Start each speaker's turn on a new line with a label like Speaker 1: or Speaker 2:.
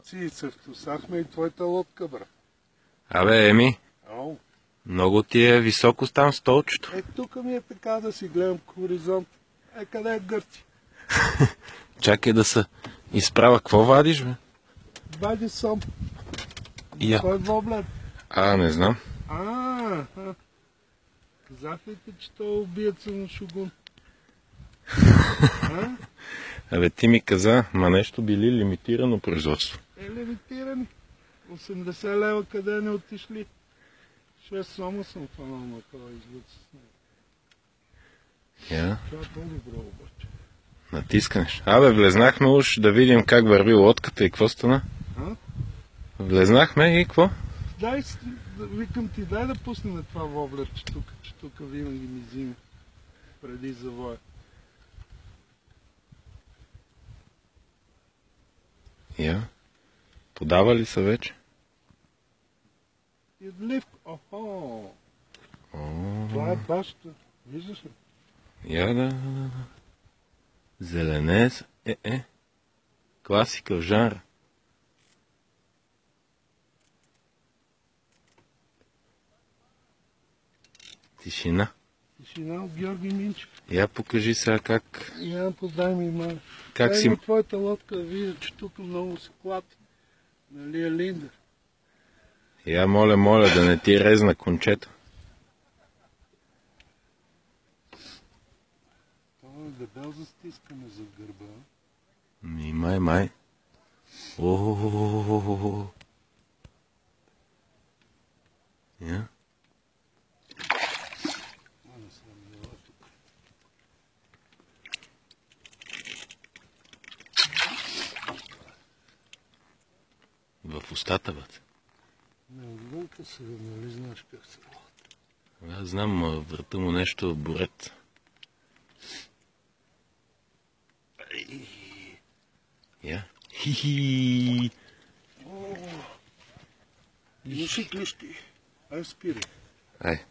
Speaker 1: Си съвтосахме и твоята лодка, брат.
Speaker 2: Абе, Еми,
Speaker 1: Ау.
Speaker 2: много ти е високо там столчето.
Speaker 1: Тук ми е така да си гледам хоризонт. Къде е Гърци?
Speaker 2: Чакай да се изправя. Какво вадиш, бе?
Speaker 1: Вади сам.
Speaker 2: Я.
Speaker 1: Кой е воблер?
Speaker 2: Не знам.
Speaker 1: Казах ли те, че той е убиеца на шугун?
Speaker 2: Абе, ти ми каза, нещо били лимитирано производство.
Speaker 1: Лимитирани. 80 лева къде не отишли. 6 сома съм фанал на това извод с него. Това е по-добро обаче.
Speaker 2: Натискаш. Абе, влезнахме уж да видим как върви лодката и какво стана. Влезнахме и какво?
Speaker 1: Викам ти, дай да пуснем това воблер, че тук винаги ми зима преди завоя.
Speaker 2: Подава ли са вече?
Speaker 1: И отливка. Това е башта. Виждаш ли?
Speaker 2: Да. Зеленец. Класика в жанра. Тишина.
Speaker 1: Тишина от Георги Минчев.
Speaker 2: Покажи сега как...
Speaker 1: Подай ми, ма.
Speaker 2: Как си...
Speaker 1: твоята лодка да видя, че тук много се клати. Нали е Линдър?
Speaker 2: Моля да не ти резна кончето.
Speaker 1: Това е дебел за стискане за гърба.
Speaker 2: Май. В устата, бе.
Speaker 1: Не, отвънка се, нали знаеш как се води.
Speaker 2: Аз знам, врата му нещо борет. Хи-хи.
Speaker 1: Имаш и клещи. Ай, спирай.
Speaker 2: Ай.